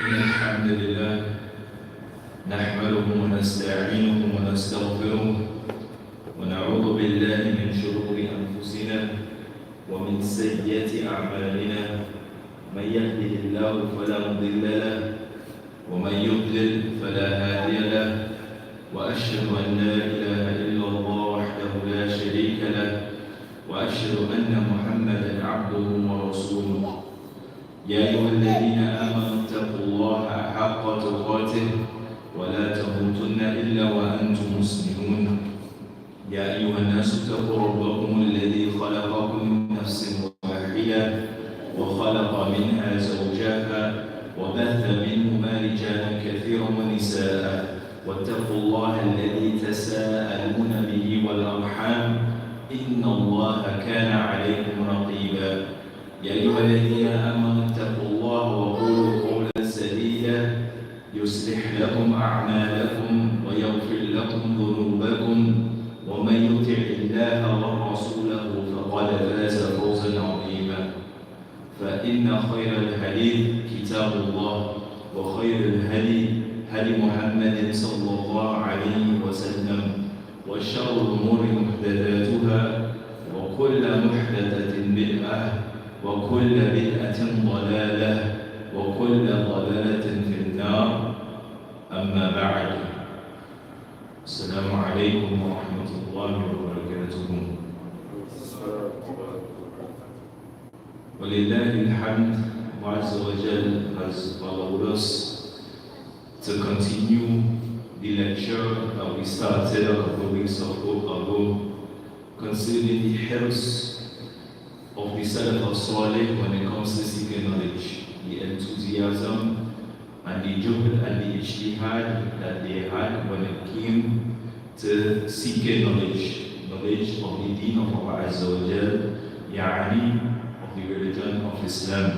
إن الحمد لله نحمده ونستعينه ونستغفره ونعوذ بالله من شرور أنفسنا ومن سيئات أعمالنا. من يهده الله فلا مضل له ومن يضلل فلا هادي له، وأشهد أن لا إله إلا الله وحده لا شريك له، وأشهد أن محمدا عبده ورسوله. يا أيها الذين آمنوا اتقوا الله حق تقاته ولا تموتن إلا وأنتم مسلمون. يا أيها الناس اتقوا ربكم الذي خلقكم من نفس واحدة وخلق منها زوجها وبث منهما رجالا كثيرا ونساء، واتقوا الله الذي تساءلون به والأرحام إن الله كان عليكم رقيبا. يا أيها الذين آمنوا اتقوا الله وقولوا قولا سديدا يصلح لكم أعمالكم ويغفر لكم ذنوبكم، ومن يطع الله ورسوله فقد فاز فوزا عظيما. فإن خير الحديث كتاب الله، وخير الهدي هدي محمد صلى الله عليه وسلم، وشر الأمور محدثاتها، وكل محدثة بدعة، وكل بدعة ضلالة، وكل ضلالة في النار. أما بعد، السلام عليكم ورحمة الله وبركاته. ولله الحمد. Allah Azza wa Jal has allowed us to continue the lecture that we started a couple of weeks ago concerning the health of the salaf salih when it comes to seeking knowledge, the enthusiasm and the juhd and the ijtihad that they had when it came to seeking knowledge of the deen of Allah Azza wa Jal, yani of the religion of Islam.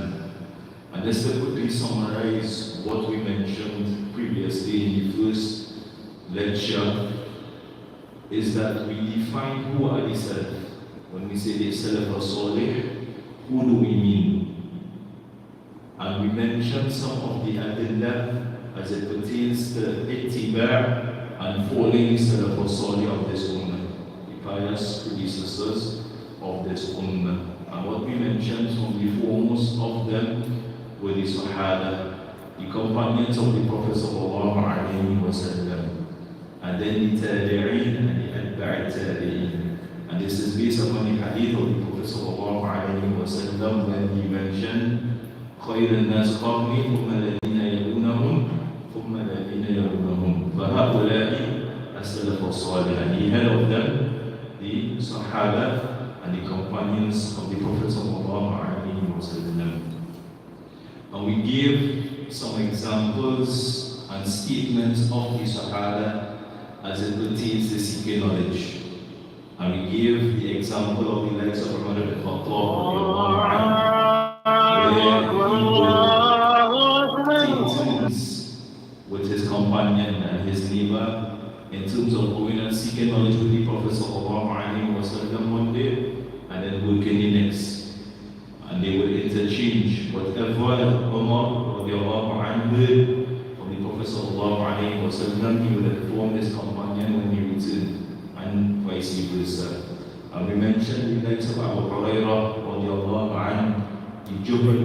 And let's quickly summarize what we mentioned previously in the first lecture, is that we define who are the salaf. When we say the salaf salih, who do we mean? And we mentioned some of the adillah as it pertains to ittiba' and following the salaf salih of this ummah, the pious predecessors of this ummah. And what we mentioned from the foremost of them were the Sahaba, the companions of the Prophet sallallahu alaihi wasallam, and then the Tabi'in and the Atba'i Tabi'in. And this is based upon the hadith of the Prophet sallallahu alaihi wasallam when he mentioned خير الناس قرني ثم الذين يلونهم ثم الذين يلونهم فهؤلاء السلف الصالح. And he had of them the Sahaba and the companions of the Prophet sallallahu alaihi wasallam. And we give some examples and statements of the Sahaba as it pertains to seeking knowledge. And we give the example of the likes of Umar ibn Khattab, where he would take turns with his companion and his neighbor in terms of going and seeking knowledge with the Prophet ﷺ one day, and then working the next. And they would interchange whatever Umar heard from the Prophet ﷺ, he would inform his companion when he returned, and vice versa. And we mentioned the likes of Abu Hurairah, the juhd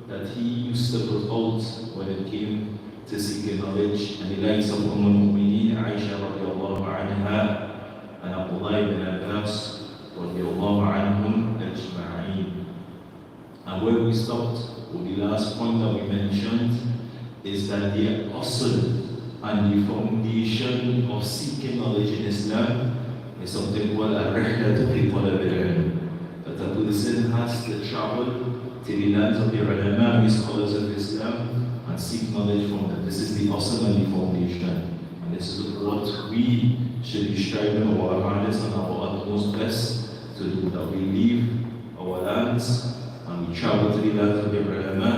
that he used to put out when it came to seeking knowledge, and the likes of Mu'mineen Aisha anha, and Abdullah ibn Abbas anhum ajma'een. And where we stopped, or the last point that we mentioned, is that the asl and the foundation of seeking knowledge in Islam is something called al-rihlatu fi talab al-ilm. That a person has to travel to the lands of the ulama, the scholars of Islam, and seek knowledge from them. This is the asl and the foundation. And this is what we should be striving our hardest and our utmost best to do, that we leave our lands and we travel to the lands of the ulama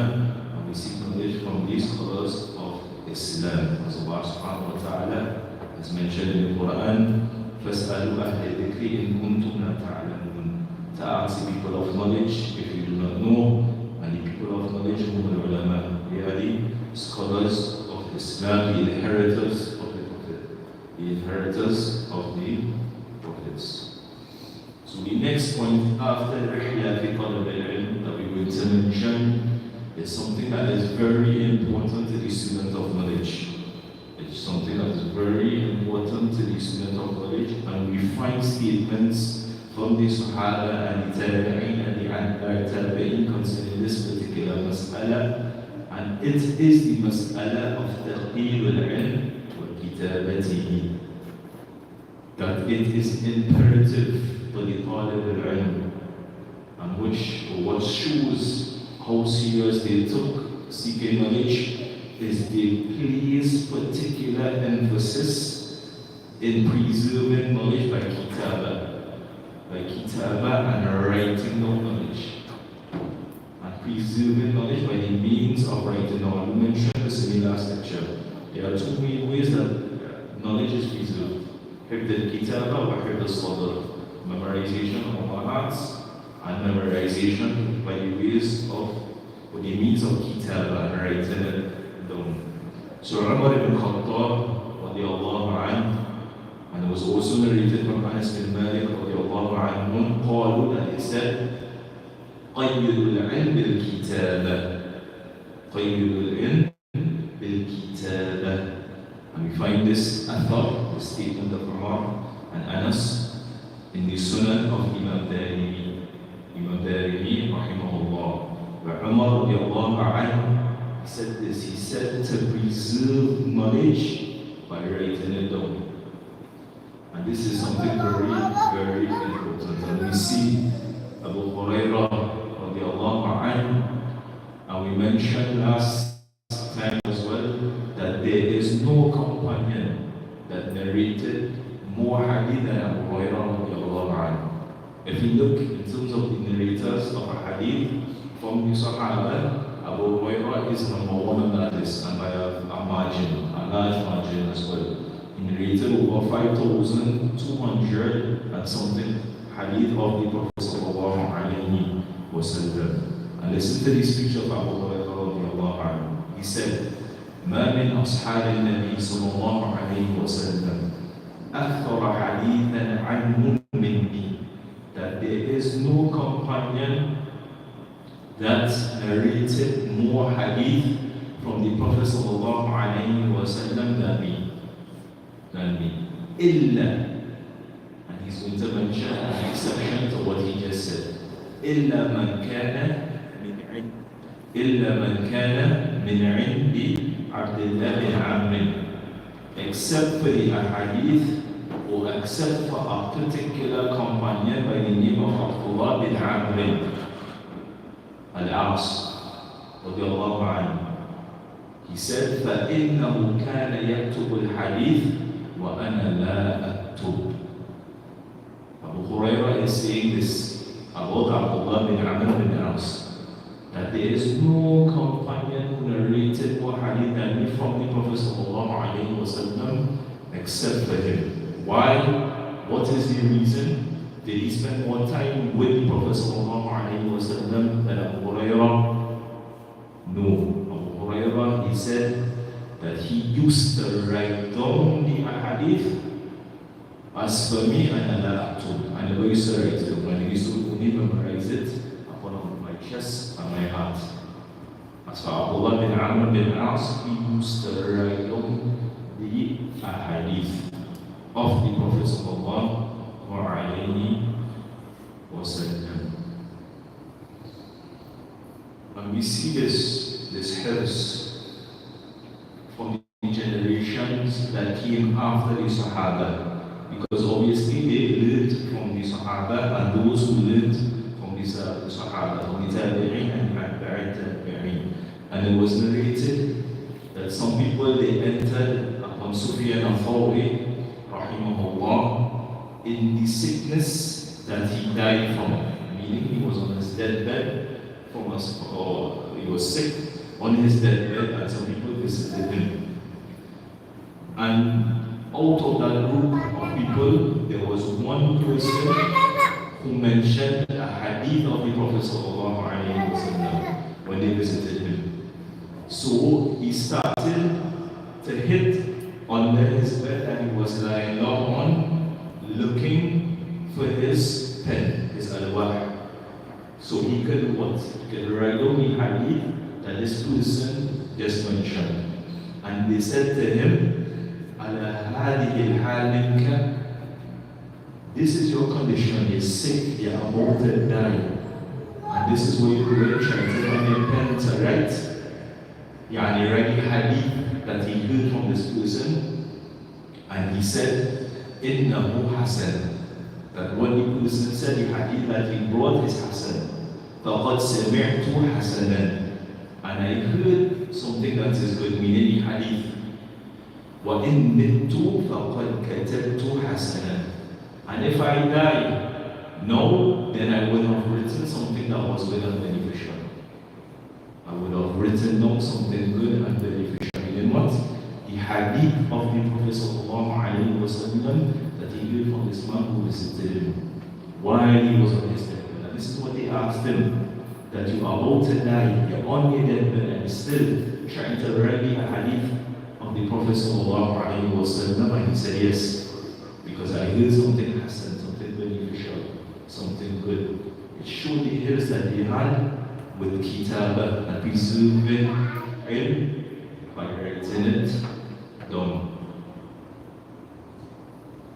and we seek knowledge from these scholars of Islam. As Allah subhanahu wa ta'ala has mentioned in the Quran, فَاسْأَلُوا أَهْلَ الذِّكْرِ إِن كُنتُمْ لَا تَعْلَمُونَ. To ask the people of knowledge if you do not know, and the people of knowledge whom the ulama, they are the scholars of Islam, the inheritors of the Prophet, the inheritors of the prophets. So the next point after Rihla fi Talab al-Ilm that we're going to mention is something that is very important to the student of knowledge. It's something that is very important to the student of knowledge, and we find statements from the Sahaba and the Tabi'in and the Tabi'in concerning this particular mas'ala, and it is the mas'ala of taqeel al-ilm wa kitabatihi, that it is imperative for the talib al-ilm, and what shows how serious they took seeking knowledge is they place particular emphasis in preserving knowledge by kitaba and writing down knowledge, and preserving knowledge by the means of writing down. We mentioned this in the last lecture. There are two main ways that knowledge is preserved: حفظ الكتابة وحفظ الصدر, memorization of our hearts and memorization by the ways of, or the means of kitaba and writing it down. So Umar ibn Khattab radiallahu anhu, and it was also narrated from Anas bin Malik radiallahu anhu, قالوا, that he said, قيدوا العلم بالكتابة, قيدوا العلم بالكتابة. And we find this athar, the statement of Umar and Anas, in the Sunan of Imam Darimi rahimahullah, where Umar radiallahu anhu said this. He said to preserve knowledge by writing it down. And this is something very, very important. And we see Abu Hurairah radiallahu anhu, and we mentioned last time as well that there is no companion that narrated more hadith than Abu Hurairah radiallahu anhu. If you look in terms of the narrators of a hadith from the Sahaba, Abu Hurairah is number one on that list, and by a margin, a large margin as well. He narrated over 5,200 and something hadith of the Prophet sallallahu alayhi wa sallam. And listen to this speech of Abu Hurairah radiallahu anhu. He said, ما من أصحاب النبي صلى الله عليه وسلم أكثر حديثا عنه مني, that there is no companion that narrated more hadith from the Prophet sallallahu alayhi wa sallam than me. Illa, and he's going to mention an exception to what he just said. Illa man kana min indi Abdullah bin Amr, except for the hadith, or except for a particular companion by the name of Abdullah bin Amr al-As radiallahu anhu. He said, فَإِنَّهُ كَانَ يَكْتُبُ الْحَدِيثِ وَأَنَا لَا أَكْتُبُ. Abu Hurairah is saying this about Abdullah bin Amr bin As, that there is no companion who narrated more hadith than me from the Prophet sallallahu alayhi wa sallam except for him. Why? What is the reason? Did he spend more time with the Prophet sallallahu alayhi wa sallam than Abu Hurairah? No. Abu Hurairah, he said that he used to write down the hadith. As for me, and I never used to write it. When I used to only memorize it upon my chest and my heart. As for Abdullah bin Amr bin As, he used to write down the hadith of the Prophet sallallahu alayhi wa sallam. And we see this helps from the generations that came after the Sahaba. Because obviously they learned from the Sahaba, and those who learned from the Sahaba, from the Tabi'in and Tabi'in. And it was narrated that some people, they entered upon Sufyan al-Thawri, rahimahullah, in the sickness that he died from. Meaning he was on his deathbed, or he was sick on his deathbed, and some people visited him. And out of that group of people, there was one person who mentioned a hadith of the Prophet sallallahu alayhi wa sallam when they visited him. So he started to hit under his bed and he was lying down on, looking for his pen, his alwah. So he could what? He could write down the hadith that this person just mentioned. And they said to him, Ala hadihi al-hal. This is your condition, you're sick, you're about to die. And this is what you're doing, trying to find your pen to write. Yani write the hadith that he heard from this person. And he said, Innahu Hasan. That what the person said, the hadith that he brought is Hasan. فَقَدْ سَمِعْتُ حَسَنًا. And I heard something that is good, meaning the hadith. وَإِن مِتُّ فَقَدْ كَتَبْتُ حَسَنًا. And if I die, no, then I would have written something that was good and beneficial. I would have written down something good and beneficial. Meaning what? The hadith of the Prophet ﷺ that he heard from this man who visited him while he was on his deathbed. And this is what they asked him, that you are about to die, you're on your deathbed and still trying to write the hadith of the Prophet ﷺ. And he said, yes, because I heard something hasan, something beneficial, something good. It showed the hills that he had with kitabah and preserving ilm by writing it down.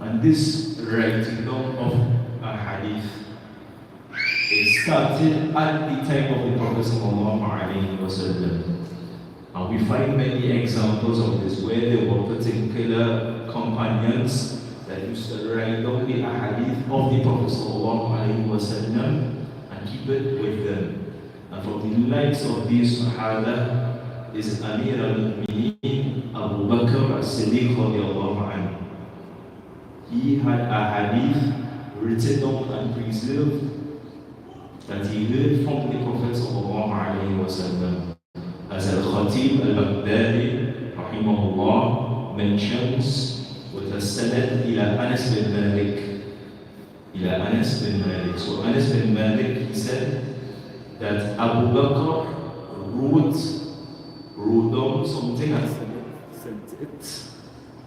And this writing down of a hadith, it started at the time of the Prophet ﷺ. And we find many examples of this where there were particular companions that used to write down the hadith of the Prophet ﷺ and keep it with them. And from the likes of these Sahaba is Amir al-Mu'mineen Abu Bakr as-Siddiq radiallahu anhu. He had a hadith written down and preserved that he heard from the Prophet sallallahu alayhi wa sallam. As Al-Khatib al-Baghdadi rahimahullah mentions with a sanad ila Anas bin Malik. Ila Anas bin Malik. So Anas bin Malik, he said that Abu Bakr wrote down something and sent it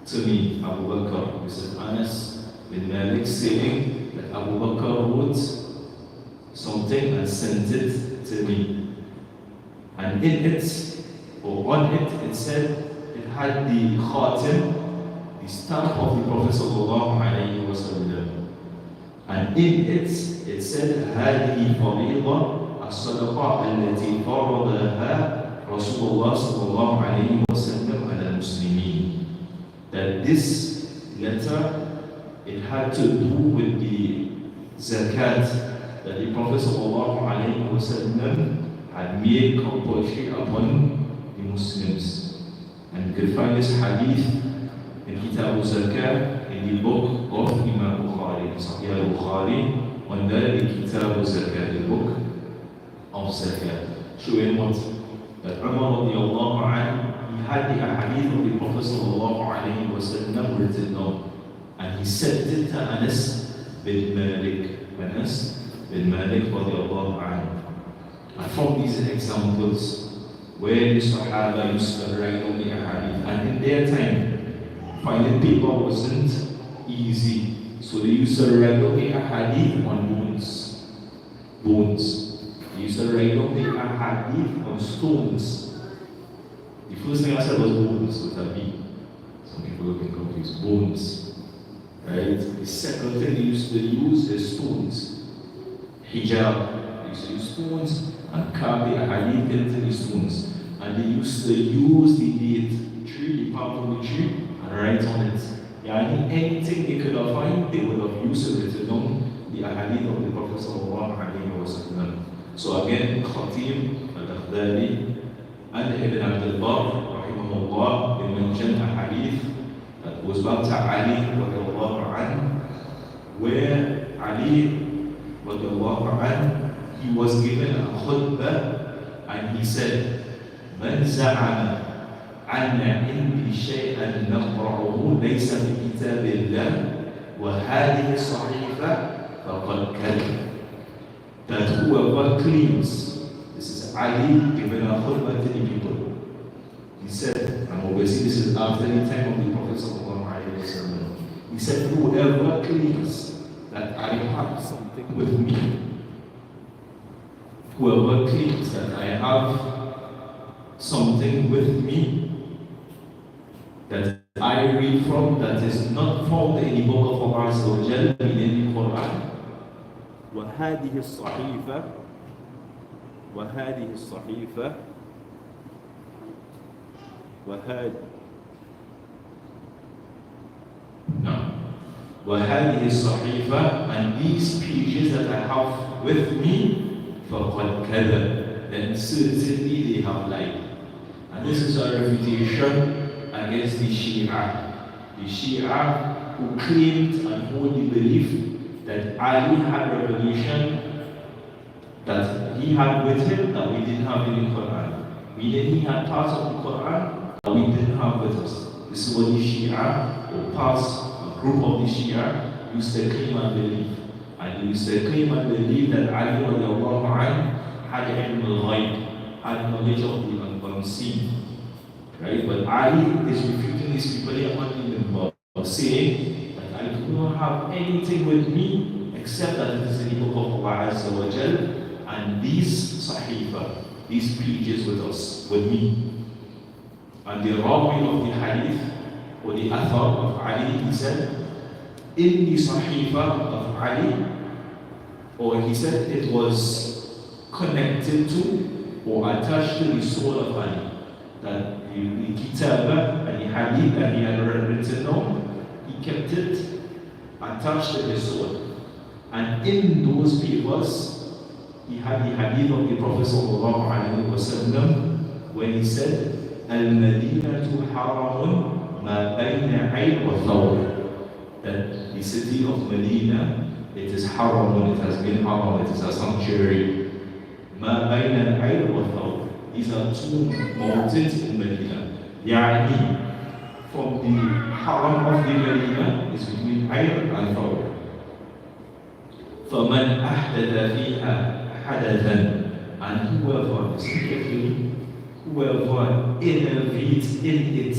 to me. Abu Bakr, this is Anas bin Malik saying that Abu Bakr wrote something and sent it to me. And in it, or on it, it said, it had the khatim, the stamp of the Prophet sallallahu alayhi wa sallam. And in it, it said, هذه فريضة الصدقة التي فرضها رسول الله صلى الله عليه وسلم على المسلمين. That this letter, it had to do with the zakat that the Prophet sallallahu alayhi wa sallam had made compulsory upon the Muslims. And you can find this hadith in Kitab al-Zakah in the book of Imam Bukhari, Sahih al-Bukhari, under the Kitab al-Zakah, the book of Zakah, showing what? That Umar radiallahu anhu, he had the hadith of the Prophet sallallahu alayhi wa sallam written down, and he sent it to Anas bin Malik. Anas bin Malik radiallahu anhu. And from these examples, where the Sahaba used to write on the hadith, and in their time, finding paper wasn't easy, so they used to write on the hadith on bones. They used to write on the hadith on stones. The first thing I said was bones with a B. Some people get confused. Bones. Right? The second thing they used to use is stones. Hijab. They used to use stones and carve the hadith into the stones. And they used to use the date tree, the palm of the tree, and write on it. Yani anything they could have found, they would have used to written down the hadith of the Prophet sallallahu alayhi wa sallam. So again, Khatib al-Baghdadi and Ibn Abdul Barr rahimahullah, they mentioned a hadith that was back to Ali radiallahu anhu, where Ali radiallahu anhu, he was given a khutbah and he said, من زعم أن عندي شيئا نقرأه ليس في كتاب الله وهذه الصحيفة فقد كذب. That whoever claims, this is Ali giving a khutbah to the people, He said, and obviously this is after the time of the Prophet sallallahu alaihi wasallam. He said, whoever claims that I have something with me, whoever claims that I have something with me that I read from that is not found in the book of Allah Azza wa Jal, meaning the Quran, وهذه الصحيفة وهذه الصحيفة وهذه الصحيفة, and these pages that I have with me, فقد كذب, then certainly they have lied. And this is a refutation against the Shia. The Shia who claimed and hold the belief that Ali had revelation that he had with him that we didn't have in the Quran. Meaning he had parts of the Quran that we didn't have with us. This is what the Shia, or parts, a group of the Shia, used to claim and believe. And they used to claim and believe that Ali radiallahu anhu had ilm al-ghaib, had knowledge of the unseen. Right? But Ali is refuting these people here on the minbar, saying that I do not have anything with me except that it is in the book of Allah Azza wa Jal, and these sahifa, these pages with us, with me. And the rawi of the hadith, or the athar of Ali, he said, in the sahifa of Ali, or he said it was connected to or attached to the soul of Ali. That the kitab and the hadith that he had written down, he kept it attached to his soul. And in those papers, he had the hadith of the Prophet sallallahu alaihi wasallam when he said, Al-Madinatu haramun ma bayna ayn wa thawr. That the city of Medina, it is haramun, it has been haram, it is a sanctuary. Ma bayna ayn wa thawr. These are two mountains in Medina. Yani, from the haram of the Medina is between Ayn and Thawr. فَمَنْ أَحْدَثَ فِيهَا حَدَثًا, and whoever, listen carefully, whoever innovates in it